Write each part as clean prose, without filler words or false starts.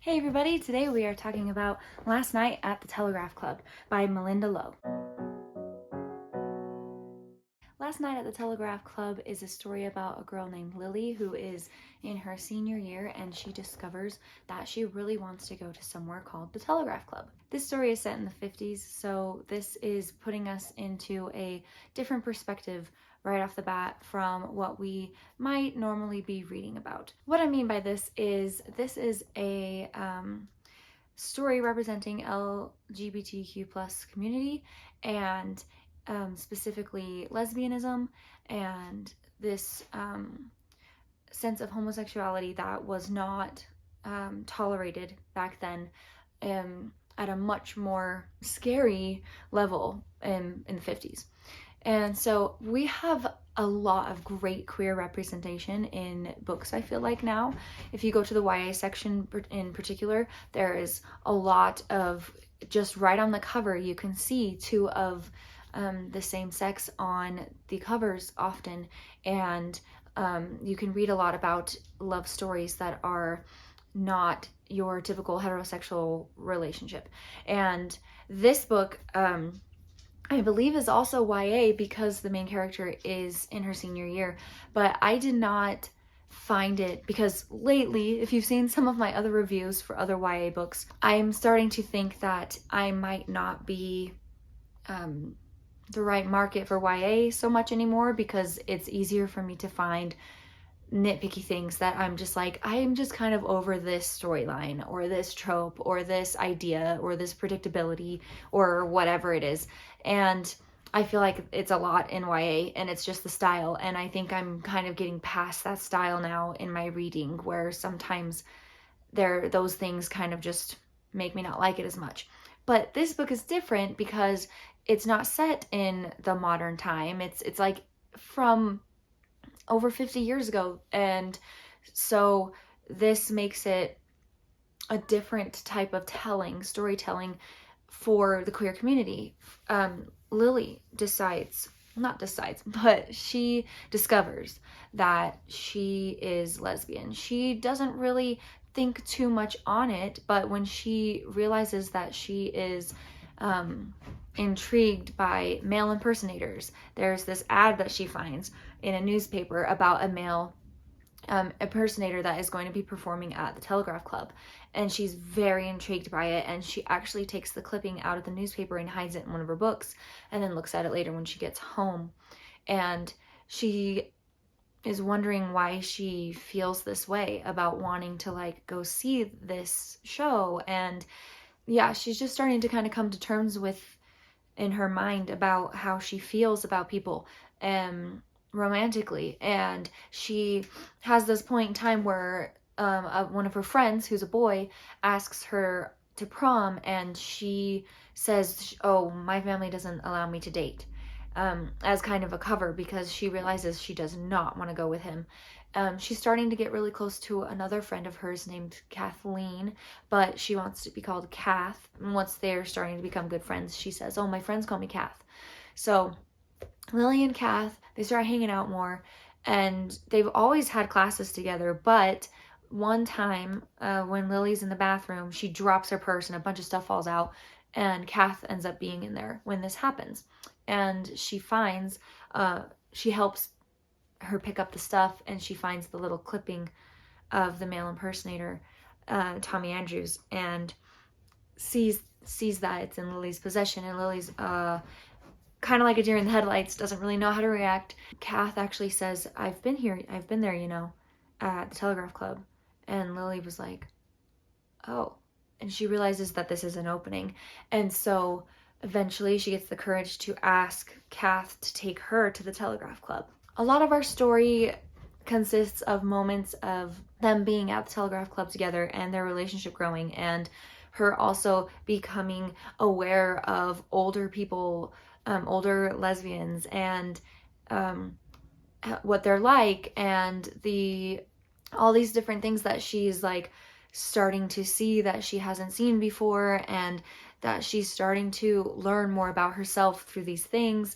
Hey everybody, today we are talking about Last Night at the Telegraph Club by Melinda Lowe. Last Night at the Telegraph Club is a story about a girl named Lily who is in her senior year, and she discovers that she really wants to go to somewhere called the Telegraph Club. This story is set in the 50s, so this is putting us into a different perspective right off the bat from what we might normally be reading about. What I mean by this is a story representing LGBTQ plus community, and specifically lesbianism and this sense of homosexuality that was not tolerated back then, at a much more scary level in the 50s. And so we have a lot of great queer representation in books, I feel like now. If you go to the YA section in particular, there is a lot of, just right on the cover, you can see two of the same sex on the covers often. And you can read a lot about love stories that are not your typical heterosexual relationship. And this book, I believe, is also YA because the main character is in her senior year, but I did not find it, because lately, if you've seen some of my other reviews for other YA books, I'm starting to think that I might not be the right market for YA so much anymore, because it's easier for me to find nitpicky things that I'm just like, I am just kind of over this storyline or this trope or this idea or this predictability or whatever it is. And I feel like it's a lot in YA, and it's just the style. And I think I'm kind of getting past that style now in my reading, where sometimes those things kind of just make me not like it as much. But this book is different because it's not set in the modern time. It's like from over 50 years ago. And so this makes it a different type of storytelling for the queer community. Lily she discovers that she is lesbian. She doesn't really think too much on it, but when she realizes that she is intrigued by male impersonators, there's this ad that she finds in a newspaper about a male impersonator that is going to be performing at the Telegraph Club, and she's very intrigued by it, and she actually takes the clipping out of the newspaper and hides it in one of her books, and then looks at it later when she gets home. And she is wondering why she feels this way about wanting to go see this show. And yeah, she's just starting to kind of come to terms with, in her mind, about how she feels about people romantically. And she has this point in time where one of her friends, who's a boy, asks her to prom, and she says, oh, my family doesn't allow me to date, as kind of a cover, because she realizes she does not want to go with him. She's starting to get really close to another friend of hers named Kathleen, but she wants to be called Kath. And once they're starting to become good friends, she says, oh, my friends call me Kath. So Lily and Kath, they start hanging out more, and they've always had classes together, but one time when Lily's in the bathroom, she drops her purse and a bunch of stuff falls out, and Kath ends up being in there when this happens. And she helps her pick up the stuff, and she finds the little clipping of the male impersonator, Tommy Andrews, and sees that it's in Lily's possession. And Lily's kind of like a deer in the headlights, doesn't really know how to react. Kath actually says, I've been there, at the Telegraph Club. And Lily was like, oh. And she realizes that this is an opening. And so eventually she gets the courage to ask Kath to take her to the Telegraph Club. A lot of our story consists of moments of them being at the Telegraph Club together and their relationship growing, and her also becoming aware of older people, older lesbians, and what they're like, and all these different things that she's starting to see that she hasn't seen before, and that she's starting to learn more about herself through these things,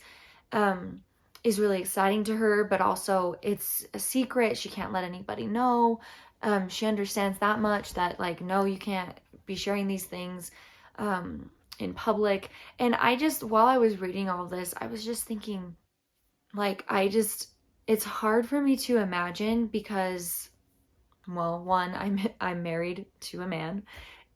is really exciting to her. But also it's a secret, she can't let anybody know, She understands that much, that like, no, you can't be sharing these things in public. And while I was reading all this, I was just thinking, like, it's hard for me to imagine because, well, one, I'm married to a man,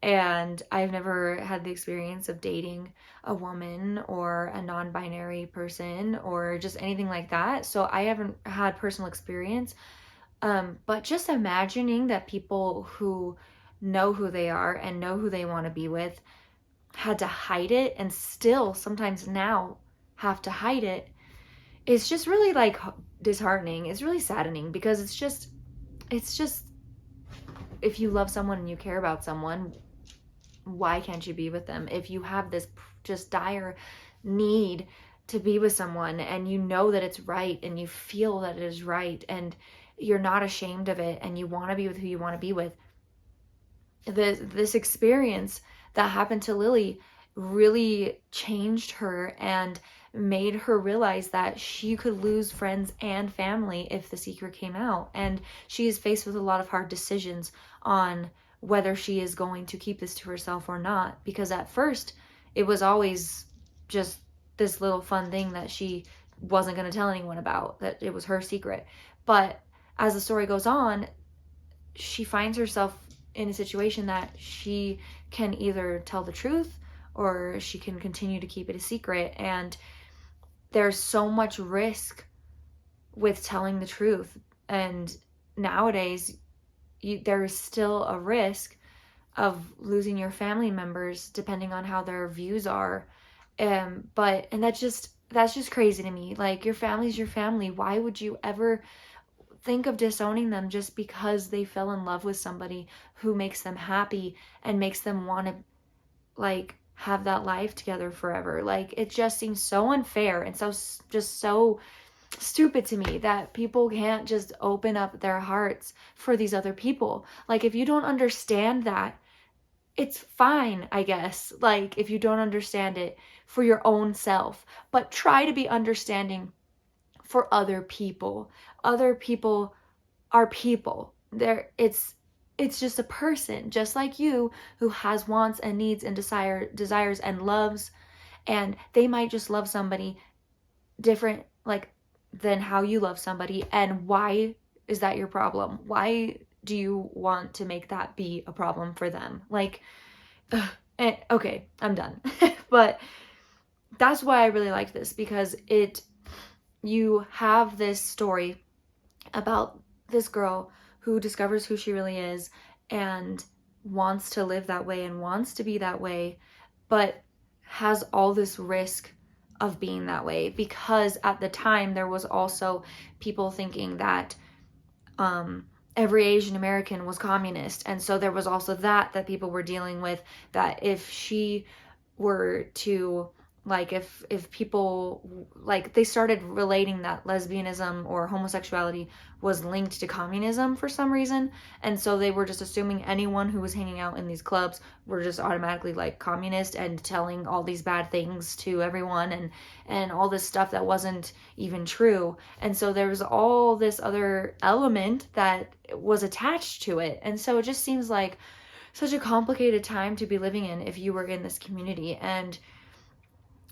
and I've never had the experience of dating a woman or a non-binary person or just anything like that. So I haven't had personal experience. But just imagining that people who know who they are and know who they want to be with had to hide it, and still sometimes now have to hide it, it's just really like disheartening. It's really saddening, because it's just if you love someone and you care about someone, why can't you be with them? If you have this just dire need to be with someone, and you know that it's right, and you feel that it is right, and you're not ashamed of it, and you want to be with who you want to be with, this experience that happened to Lily really changed her and made her realize that she could lose friends and family if the secret came out. And she is faced with a lot of hard decisions on whether she is going to keep this to herself or not, because at first it was always just this little fun thing that she wasn't going to tell anyone about, that it was her secret. But as the story goes on, she finds herself in a situation that she can either tell the truth or she can continue to keep it a secret. And there's so much risk with telling the truth. And nowadays, there's still a risk of losing your family members depending on how their views are. And that's just crazy to me. Like, your family's your family. Why would you ever think of disowning them just because they fell in love with somebody who makes them happy and makes them want to, like, have that life together forever? Like, it just seems so unfair and so stupid to me that people can't just open up their hearts for these other people. Like, if you don't understand that, it's fine, I guess. Like, if you don't understand it for your own self, but try to be understanding for other people. Other people are people. It's just a person just like you, who has wants and needs and desires and loves, and they might just love somebody different, like, than how you love somebody. And why is that your problem? Why do you want to make that be a problem for them? Like, okay, I'm done. But that's why I really like this, because you have this story about this girl who discovers who she really is and wants to live that way and wants to be that way, but has all this risk of being that way, because at the time there was also people thinking that every Asian American was communist. And so there was also that people were dealing with, that if she were to, like, if people, like, they started relating that lesbianism or homosexuality was linked to communism for some reason. And so they were just assuming anyone who was hanging out in these clubs were just automatically, like, communist and telling all these bad things to everyone, and all this stuff that wasn't even true. And so there was all this other element that was attached to it. And so it just seems like such a complicated time to be living in if you were in this community. And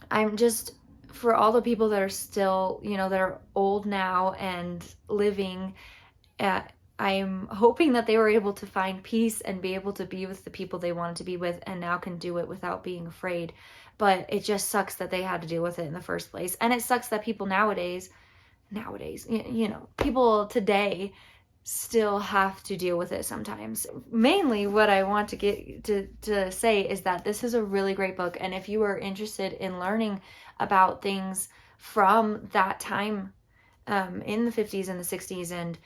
I'm just, for all the people that are still, that are old now and living, I'm hoping that they were able to find peace and be able to be with the people they wanted to be with, and now can do it without being afraid. But it just sucks that they had to deal with it in the first place. And it sucks that people nowadays, people today still have to deal with it sometimes. Mainly what I want to get to say is that this is a really great book, and if you are interested in learning about things from that time in the 50s and the 60s,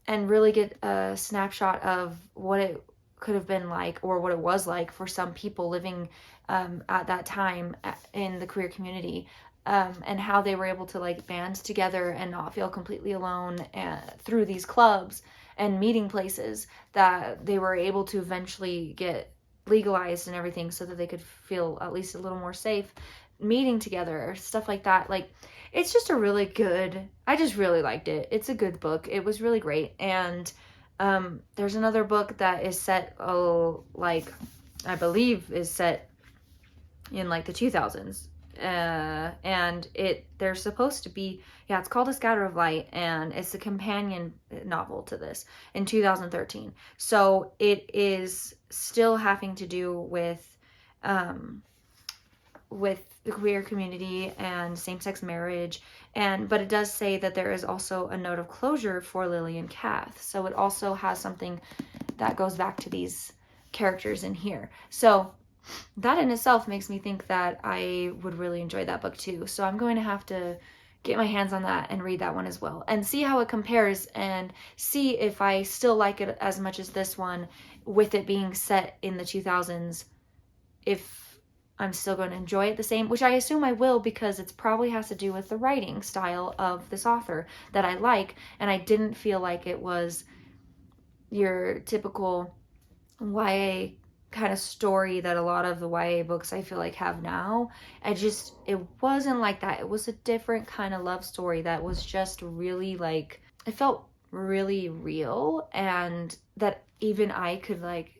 and really get a snapshot of what it could have been like, or what it was like for some people living at that time in the queer community, and how they were able to, like, band together and not feel completely alone through these clubs and meeting places that they were able to eventually get legalized and everything, so that they could feel at least a little more safe meeting together or stuff like that. Like, it's just I just really liked it. It's a good book. It was really great. And There's another book that is set, like, I believe is set in like the 2000s. And they're supposed to be, yeah, it's called A Scatter of Light, and it's a companion novel to this in 2013. So it is still having to do with the queer community and same-sex marriage, but it does say that there is also a note of closure for Lily and Kath. So it also has something that goes back to these characters in here. So that in itself makes me think that I would really enjoy that book too. So I'm going to have to get my hands on that and read that one as well, and see how it compares, and see if I still like it as much as this one, with it being set in the 2000s, if I'm still going to enjoy it the same, which I assume I will, because it probably has to do with the writing style of this author that I like, and I didn't feel like it was your typical YA kind of story that a lot of the YA books I feel like have now. It wasn't like that. It was a different kind of love story that was just really, like, it felt really real, and that even I could, like,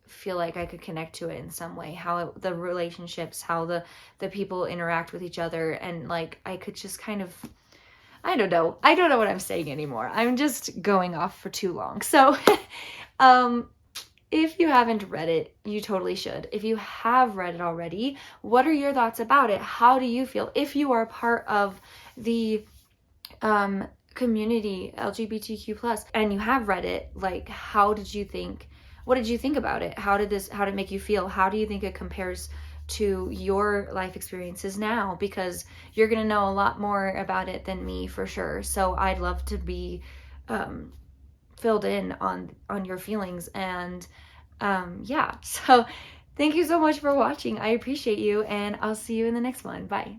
feel like I could connect to it in some way, the relationships, how the people interact with each other, and like I could just kind of, I don't know what I'm saying anymore. I'm just going off for too long. So if you haven't read it, you totally should. If you have read it already, what are your thoughts about it? How do you feel? If you are part of the community, LGBTQ+, and you have read it, like, what did you think about it? How did it make you feel? How do you think it compares to your life experiences now? Because you're going to know a lot more about it than me, for sure. So I'd love to be filled in on your feelings. And yeah, so thank you so much for watching. I appreciate you, and I'll see you in the next one. Bye.